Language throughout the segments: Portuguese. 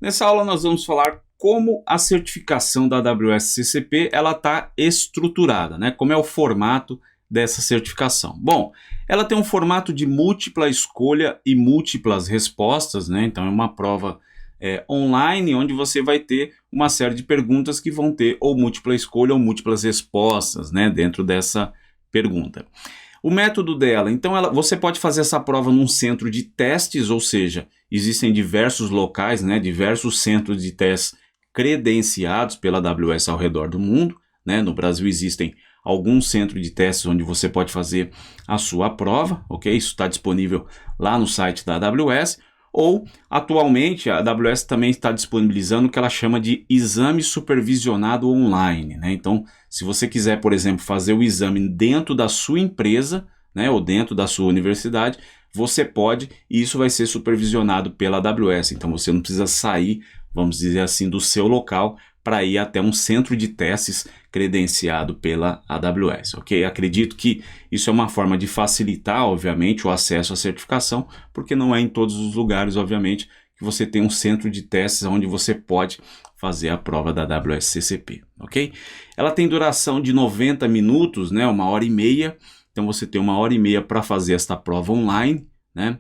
Nessa aula nós vamos falar como a certificação da AWS CCP ela está estruturada, né? Como é o formato dessa certificação. Bom, ela tem um formato de múltipla escolha e múltiplas respostas, né? Então é uma prova online onde você vai ter uma série de perguntas que vão ter ou múltipla escolha ou múltiplas respostas, né? Dentro dessa pergunta. O método dela, então você pode fazer essa prova num centro de testes, ou seja, existem diversos locais, né, diversos centros de testes credenciados pela AWS ao redor do mundo, né? No Brasil existem alguns centros de testes onde você pode fazer a sua prova, ok? Isso está disponível lá no site da AWS, ou atualmente a AWS também está disponibilizando o que ela chama de exame supervisionado online, né? Então, se você quiser, por exemplo, fazer o exame dentro da sua empresa, né, ou dentro da sua universidade, você pode, e isso vai ser supervisionado pela AWS. Então você não precisa sair, vamos dizer assim, do seu local para ir até um centro de testes credenciado pela AWS, ok? Acredito que isso é uma forma de facilitar, obviamente, o acesso à certificação, porque não é em todos os lugares, obviamente, que você tem um centro de testes onde você pode fazer a prova da AWS CCP, ok? Ela tem duração de 90 minutos, né, 1h30, então você tem 1h30 para fazer esta prova online, né?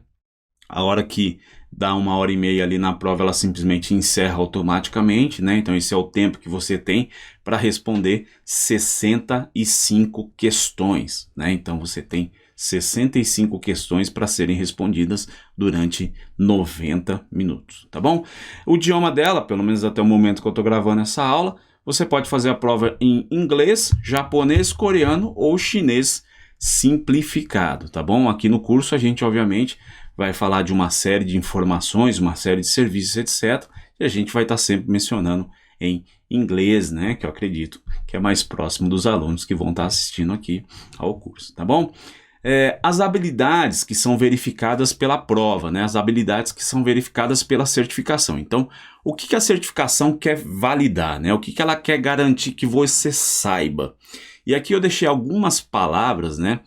A hora que dá 1h30 ali na prova, ela simplesmente encerra automaticamente, né? Então esse é o tempo que você tem para responder 65 questões, né? Então você tem 65 questões para serem respondidas durante 90 minutos, tá bom? O idioma dela, pelo menos até o momento que eu estou gravando essa aula, você pode fazer a prova em inglês, japonês, coreano ou chinês simplificado, tá bom? Aqui no curso a gente, obviamente, vai falar de uma série de informações, uma série de serviços, etc. E a gente vai estar sempre mencionando em inglês, né? Que eu acredito que é mais próximo dos alunos que vão estar assistindo aqui ao curso, tá bom? As habilidades que são verificadas pela prova, né? As habilidades que são verificadas pela certificação. Então, o que a certificação quer validar, né? O que ela quer garantir que você saiba? E aqui eu deixei algumas palavras, né?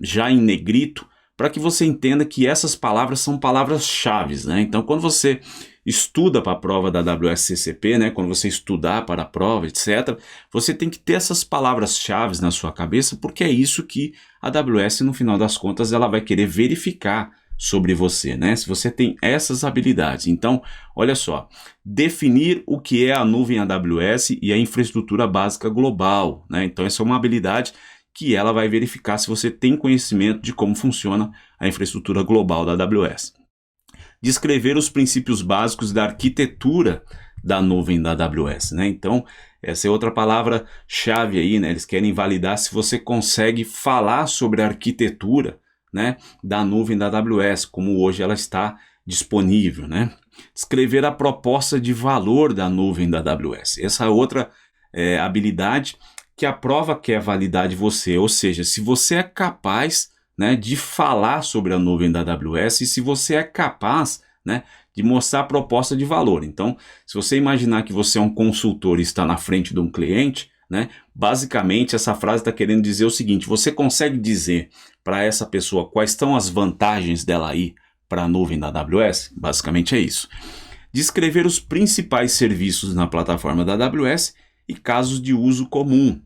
Já em negrito, para que você entenda que essas palavras são palavras-chave, né? Então, quando você estuda para a prova da AWS CCP, né? Quando você estudar para a prova, etc., você tem que ter essas palavras-chave na sua cabeça, porque é isso que a AWS, no final das contas, ela vai querer verificar sobre você, né? Se você tem essas habilidades. Então, olha só, definir o que é a nuvem AWS e a infraestrutura básica global, né? Então, essa é uma habilidade que ela vai verificar se você tem conhecimento de como funciona a infraestrutura global da AWS. Descrever os princípios básicos da arquitetura da nuvem da AWS, né? Então, essa é outra palavra-chave aí, né? Eles querem validar se você consegue falar sobre a arquitetura, né, da nuvem da AWS, como hoje ela está disponível, né? Descrever a proposta de valor da nuvem da AWS. Essa é outra habilidade que a prova quer validar de você, ou seja, se você é capaz, né, de falar sobre a nuvem da AWS e se você é capaz, né, de mostrar a proposta de valor. Então, se você imaginar que você é um consultor e está na frente de um cliente, né, basicamente essa frase está querendo dizer o seguinte: você consegue dizer para essa pessoa quais são as vantagens dela ir para a nuvem da AWS? Basicamente é isso. Descrever os principais serviços na plataforma da AWS e casos de uso comum.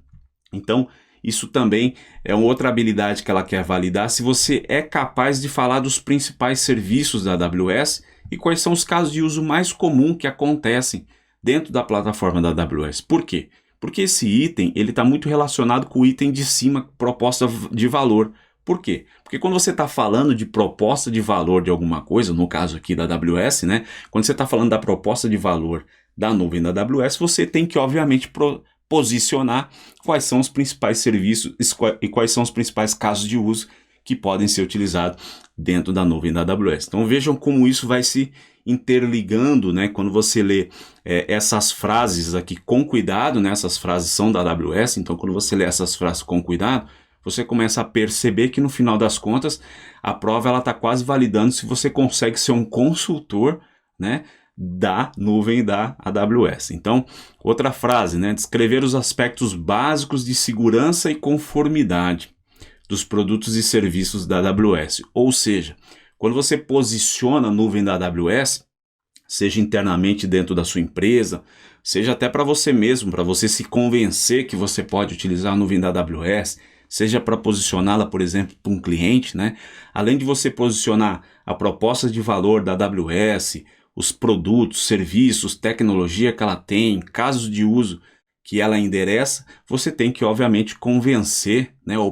Então, isso também é uma outra habilidade que ela quer validar, se você é capaz de falar dos principais serviços da AWS e quais são os casos de uso mais comum que acontecem dentro da plataforma da AWS. Por quê? Porque esse item está muito relacionado com o item de cima, proposta de valor. Por quê? Porque quando você está falando de proposta de valor de alguma coisa, no caso aqui da AWS, né? Quando você está falando da proposta de valor da nuvem da AWS, você tem que, obviamente, posicionar quais são os principais serviços e quais são os principais casos de uso que podem ser utilizados dentro da nuvem da AWS. Então vejam como isso vai se interligando, né? Quando você lê essas frases aqui com cuidado, né? Essas frases são da AWS, então quando você lê essas frases com cuidado, você começa a perceber que no final das contas a prova ela está quase validando se você consegue ser um consultor, né, da nuvem da AWS. Então, outra frase, né, descrever os aspectos básicos de segurança e conformidade dos produtos e serviços da AWS. Ou seja, quando você posiciona a nuvem da AWS, seja internamente dentro da sua empresa, seja até para você mesmo, para você se convencer que você pode utilizar a nuvem da AWS, seja para posicioná-la, por exemplo, para um cliente, né? Além de você posicionar a proposta de valor da AWS, os produtos, serviços, tecnologia que ela tem, casos de uso que ela endereça, você tem que, obviamente, convencer, né, ou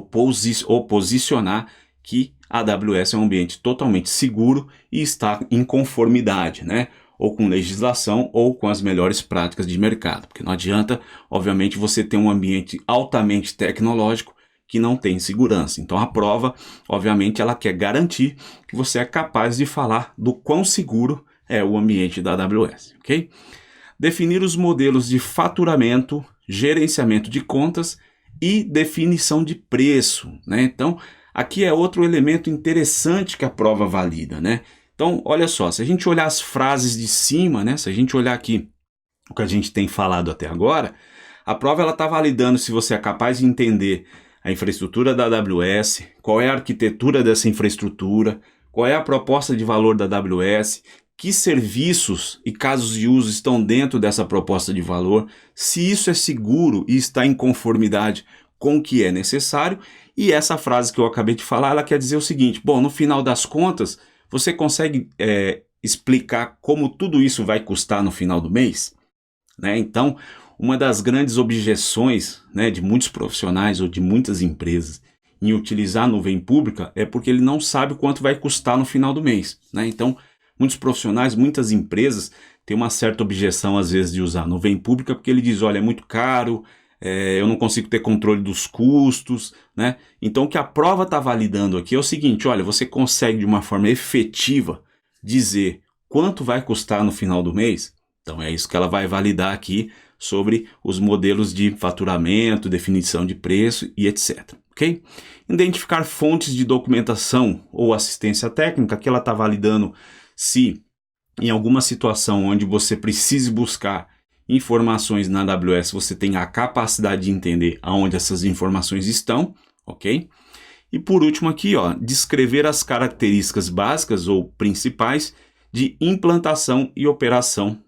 posicionar que a AWS é um ambiente totalmente seguro e está em conformidade, né? Ou com legislação ou com as melhores práticas de mercado. Porque não adianta, obviamente, você ter um ambiente altamente tecnológico que não tem segurança. Então a prova, obviamente, ela quer garantir que você é capaz de falar do quão seguro é o ambiente da AWS, ok? Definir os modelos de faturamento, gerenciamento de contas e definição de preço, né? Então, aqui é outro elemento interessante que a prova valida, né? Então, olha só, se a gente olhar as frases de cima, né? Se a gente olhar aqui o que a gente tem falado até agora, a prova ela está validando se você é capaz de entender a infraestrutura da AWS, qual é a arquitetura dessa infraestrutura, qual é a proposta de valor da AWS, que serviços e casos de uso estão dentro dessa proposta de valor, se isso é seguro e está em conformidade com o que é necessário. E essa frase que eu acabei de falar, ela quer dizer o seguinte: bom, no final das contas, você consegue explicar como tudo isso vai custar no final do mês? Né? Então, uma das grandes objeções, né, de muitos profissionais ou de muitas empresas em utilizar a nuvem pública é porque ele não sabe quanto vai custar no final do mês, né? Então, muitos profissionais, muitas empresas têm uma certa objeção às vezes de usar a nuvem pública porque ele diz, olha, é muito caro, eu não consigo ter controle dos custos, né? Então o que a prova está validando aqui é o seguinte, olha, você consegue de uma forma efetiva dizer quanto vai custar no final do mês? Então é isso que ela vai validar aqui sobre os modelos de faturamento, definição de preço e etc. Ok? Identificar fontes de documentação ou assistência técnica, que ela está validando se em alguma situação onde você precise buscar informações na AWS, você tem a capacidade de entender aonde essas informações estão, ok? E por último aqui, ó, descrever as características básicas ou principais de implantação e operação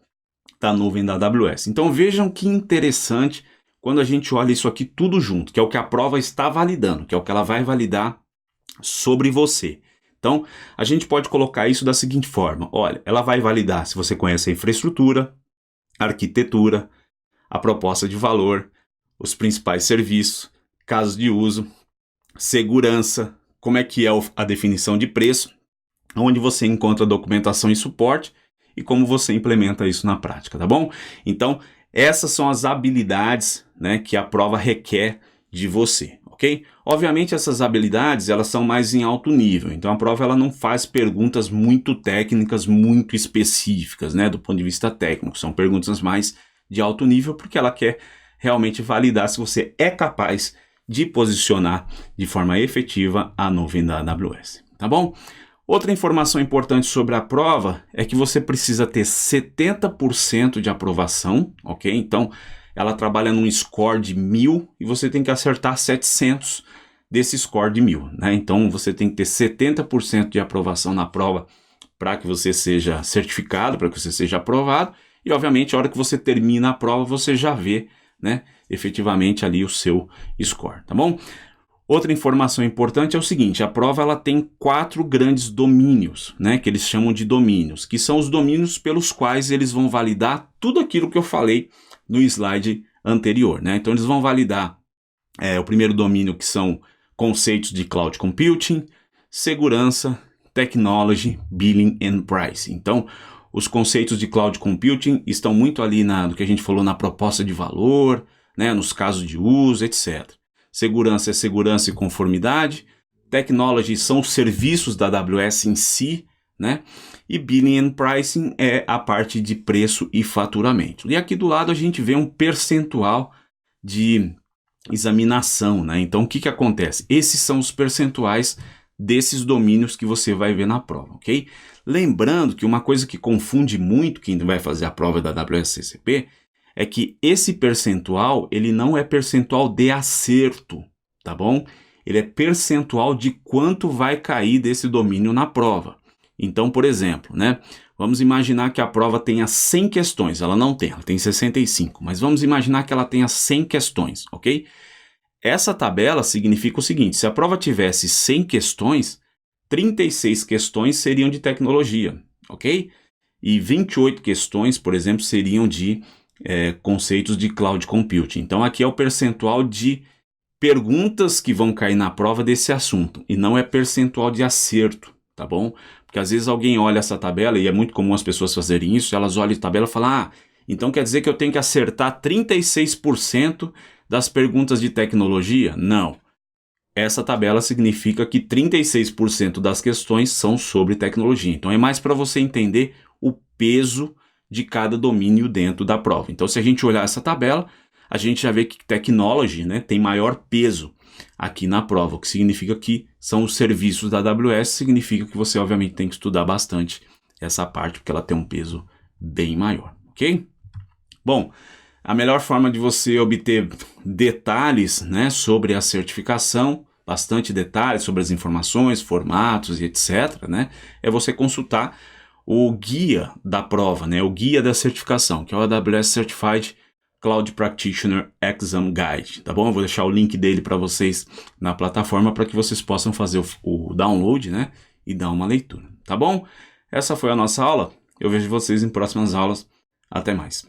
da nuvem da AWS. Então vejam que interessante quando a gente olha isso aqui tudo junto, que é o que a prova está validando, que é o que ela vai validar sobre você. Então, a gente pode colocar isso da seguinte forma, olha, ela vai validar se você conhece a infraestrutura, a arquitetura, a proposta de valor, os principais serviços, casos de uso, segurança, como é que é a definição de preço, onde você encontra documentação e suporte e como você implementa isso na prática, tá bom? Então, essas são as habilidades, né, que a prova requer de você, ok? Obviamente essas habilidades elas são mais em alto nível, então a prova ela não faz perguntas muito técnicas, muito específicas, né, do ponto de vista técnico, são perguntas mais de alto nível porque ela quer realmente validar se você é capaz de posicionar de forma efetiva a nuvem da AWS, tá bom? Outra informação importante sobre a prova é que você precisa ter 70% de aprovação, ok? Então, ela trabalha num score de 1000 e você tem que acertar 700 desse score de 1000, né? Então, você tem que ter 70% de aprovação na prova para que você seja certificado, para que você seja aprovado. E, obviamente, a hora que você termina a prova, você já vê, né, efetivamente ali o seu score, tá bom? Outra informação importante é o seguinte, a prova ela tem 4 grandes domínios, né, que eles chamam de domínios, que são os domínios pelos quais eles vão validar tudo aquilo que eu falei no slide anterior, né? Então eles vão validar o primeiro domínio, que são conceitos de cloud computing, segurança, technology, billing and pricing. Então os conceitos de cloud computing estão muito ali no que a gente falou na proposta de valor, né, nos casos de uso, etc. Segurança é segurança e conformidade. Technology são os serviços da AWS em si, né? E Billing and Pricing é a parte de preço e faturamento. E aqui do lado a gente vê um percentual de examinação, né? Então o que acontece? Esses são os percentuais desses domínios que você vai ver na prova, ok? Lembrando que uma coisa que confunde muito quem vai fazer a prova da AWS CCP é que esse percentual, ele não é percentual de acerto, tá bom? Ele é percentual de quanto vai cair desse domínio na prova. Então, por exemplo, né, vamos imaginar que a prova tenha 100 questões. Ela não tem, ela tem 65, mas vamos imaginar que ela tenha 100 questões, ok? Essa tabela significa o seguinte: se a prova tivesse 100 questões, 36 questões seriam de tecnologia, ok? E 28 questões, por exemplo, seriam de conceitos de cloud computing. Então aqui é o percentual de perguntas que vão cair na prova desse assunto, e não é percentual de acerto, tá bom? Porque às vezes alguém olha essa tabela, e é muito comum as pessoas fazerem isso, elas olham a tabela e falam: ah, então quer dizer que eu tenho que acertar 36% das perguntas de tecnologia? Não. Essa tabela significa que 36% das questões são sobre tecnologia. Então é mais para você entender o peso de cada domínio dentro da prova. Então, se a gente olhar essa tabela, a gente já vê que technology, né, tem maior peso aqui na prova, o que significa que são os serviços da AWS, significa que você obviamente tem que estudar bastante essa parte, porque ela tem um peso bem maior, ok? Bom, a melhor forma de você obter detalhes, né, sobre a certificação, bastante detalhes sobre as informações, formatos e etc., né, é você consultar o guia da prova, né, o guia da certificação, que é o AWS Certified Cloud Practitioner Exam Guide, tá bom? Eu vou deixar o link dele para vocês na plataforma para que vocês possam fazer o download, né, e dar uma leitura, tá bom? Essa foi a nossa aula. Eu vejo vocês em próximas aulas. Até mais.